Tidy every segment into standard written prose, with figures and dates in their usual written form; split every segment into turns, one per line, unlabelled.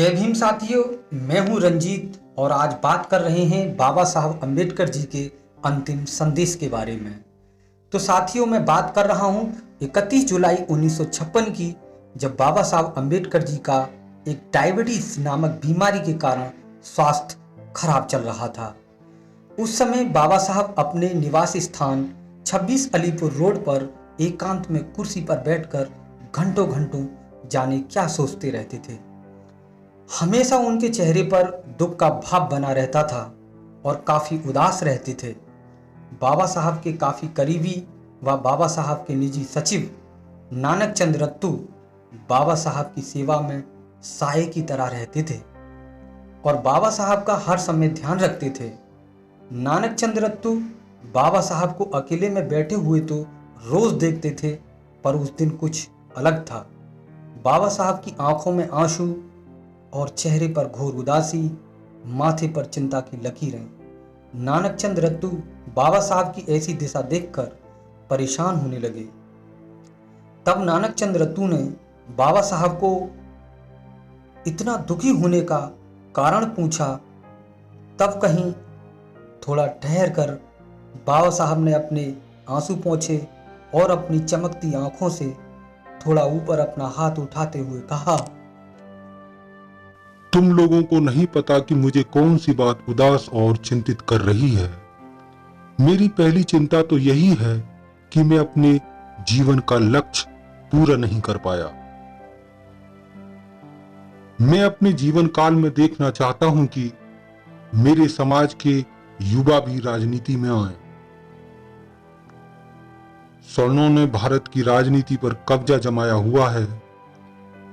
जय भीम साथियों। मैं हूं रंजीत और आज बात कर रहे हैं बाबा साहब अम्बेडकर जी के अंतिम संदेश के बारे में। तो साथियों, मैं बात कर रहा हूं 31 जुलाई 1956 की, जब बाबा साहब अम्बेडकर जी का एक डायबिटीज नामक बीमारी के कारण स्वास्थ्य खराब चल रहा था। उस समय बाबा साहब अपने निवास स्थान 26 अलीपुर रोड पर एकांत में कुर्सी पर बैठकर घंटों घंटों जाने क्या सोचते रहते थे। हमेशा उनके चेहरे पर दुख का भाव बना रहता था और काफ़ी उदास रहते थे। बाबा साहब के काफ़ी करीबी व बाबा साहब के निजी सचिव नानक चंद रत्तू बाबा साहब की सेवा में साये की तरह रहते थे और बाबा साहब का हर समय ध्यान रखते थे। नानक चंद रत्तू बाबा साहब को अकेले में बैठे हुए तो रोज देखते थे, पर उस दिन कुछ अलग था। बाबा साहब की आंखों में आंसू और चेहरे पर घोर उदासी, माथे पर चिंता की लकीरें। नानक चंद रत्तू बाबा साहब की ऐसी दिशा देखकर परेशान होने लगे। तब नानक चंद रत्तू ने बाबा साहब को इतना दुखी होने का कारण पूछा। तब कहीं थोड़ा ठहर कर बाबा साहब ने अपने आंसू पोंछे और अपनी चमकती आंखों से थोड़ा ऊपर अपना हाथ उठाते हुए कहा,
तुम लोगों को नहीं पता कि मुझे कौन सी बात उदास और चिंतित कर रही है। मेरी पहली चिंता तो यही है कि मैं अपने जीवन का लक्ष्य पूरा नहीं कर पाया। मैं अपने जीवन काल में देखना चाहता हूं कि मेरे समाज के युवा भी राजनीति में आए। सवर्णों ने भारत की राजनीति पर कब्जा जमाया हुआ है।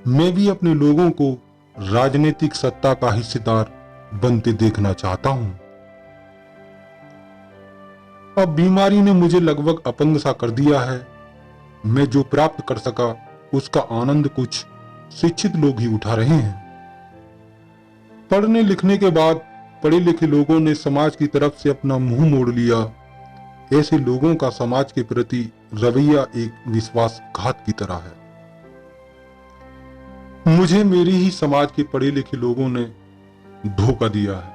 मैं भी अपने लोगों को राजनीतिक सत्ता का हिस्सेदार बनते देखना चाहता हूं। अब बीमारी ने मुझे लगभग अपंग सा कर दिया है। मैं जो प्राप्त कर सका उसका आनंद कुछ शिक्षित लोग ही उठा रहे हैं। पढ़ने लिखने के बाद पढ़े लिखे लोगों ने समाज की तरफ से अपना मुंह मोड़ लिया। ऐसे लोगों का समाज के प्रति रवैया एक विश्वासघात की तरह है। मुझे मेरे ही समाज के पढ़े लिखे लोगों ने धोखा दिया है।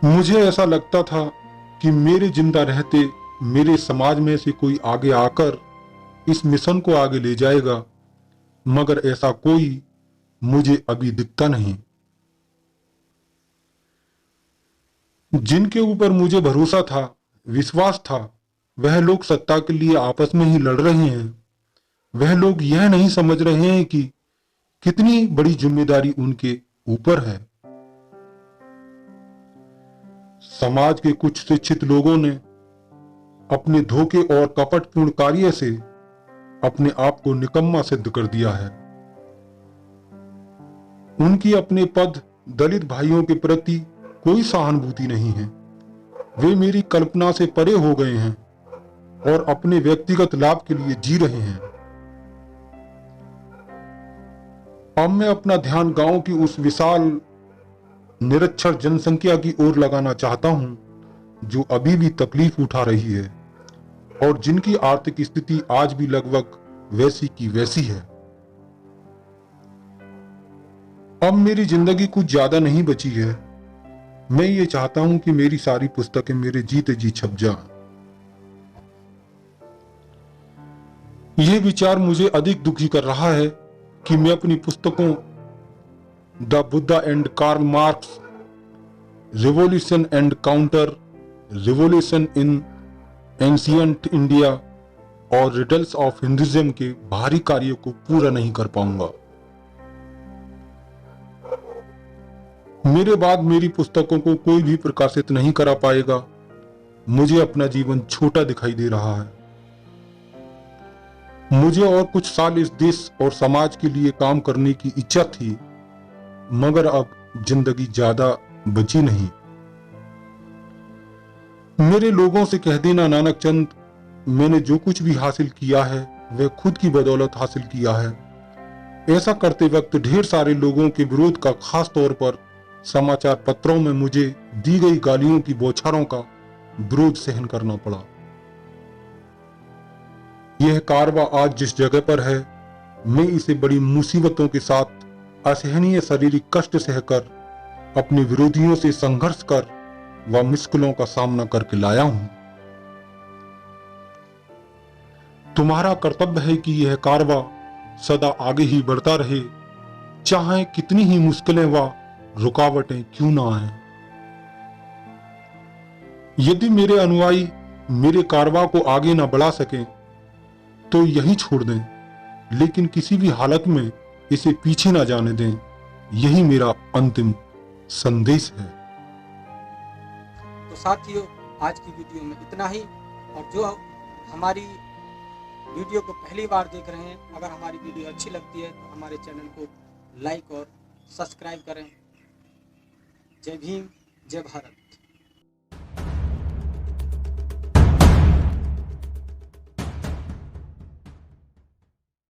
मुझे ऐसा लगता था कि मेरे जिंदा रहते मेरे समाज में से कोई आगे आकर इस मिशन को आगे ले जाएगा, मगर ऐसा कोई मुझे अभी दिखता नहीं। जिनके ऊपर मुझे भरोसा था, विश्वास था, वह लोग सत्ता के लिए आपस में ही लड़ रहे हैं। वह लोग यह नहीं समझ रहे हैं कि कितनी बड़ी जिम्मेदारी उनके ऊपर है। समाज के कुछ शिक्षित लोगों ने अपने धोखे और कपटपूर्ण कार्य से अपने आप को निकम्मा सिद्ध कर दिया है। उनकी अपने पद दलित भाइयों के प्रति कोई सहानुभूति नहीं है। वे मेरी कल्पना से परे हो गए हैं और अपने व्यक्तिगत लाभ के लिए जी रहे हैं। अब मैं अपना ध्यान गांव की उस विशाल निरक्षर जनसंख्या की ओर लगाना चाहता हूं, जो अभी भी तकलीफ उठा रही है और जिनकी आर्थिक स्थिति आज भी लगभग वैसी की वैसी है। अब मेरी जिंदगी कुछ ज्यादा नहीं बची है। मैं ये चाहता हूं कि मेरी सारी पुस्तकें मेरे जीते जी छप जाएं। यह विचार मुझे अधिक दुखी कर रहा है कि मैं अपनी पुस्तकों the Buddha and Karl Marx, revolution and counter revolution in ancient India और रिडल्स ऑफ हिंदुइज्म के भारी कार्य को पूरा नहीं कर पाऊंगा। मेरे बाद मेरी पुस्तकों को कोई भी प्रकाशित नहीं करा पाएगा। मुझे अपना जीवन छोटा दिखाई दे रहा है। मुझे और कुछ साल इस देश और समाज के लिए काम करने की इच्छा थी, मगर अब जिंदगी ज्यादा बची नहीं। मेरे लोगों से कह देना नानक चंद, मैंने जो कुछ भी हासिल किया है वह खुद की बदौलत हासिल किया है। ऐसा करते वक्त ढेर सारे लोगों के विरोध का, खास तौर पर समाचार पत्रों में मुझे दी गई गालियों की बौछारों का विरोध सहन करना पड़ा। यह कारवा आज जिस जगह पर है मैं इसे बड़ी मुसीबतों के साथ असहनीय शारीरिक कष्ट सहकर अपने विरोधियों से संघर्ष कर व मुश्किलों का सामना करके लाया हूं। तुम्हारा कर्तव्य है कि यह कारवा सदा आगे ही बढ़ता रहे, चाहे कितनी ही मुश्किलें व रुकावटें क्यों ना आए। यदि मेरे अनुयायी मेरे कारवा को आगे ना बढ़ा सकें तो यही छोड़ दें, लेकिन किसी भी हालत में इसे पीछे ना जाने दें। यही मेरा अंतिम संदेश है।
तो साथियों, आज की वीडियो में इतना ही। और जो हमारी वीडियो को पहली बार देख रहे हैं, अगर हमारी वीडियो अच्छी लगती है तो हमारे चैनल को लाइक और सब्सक्राइब करें। जय भीम, जय भारत।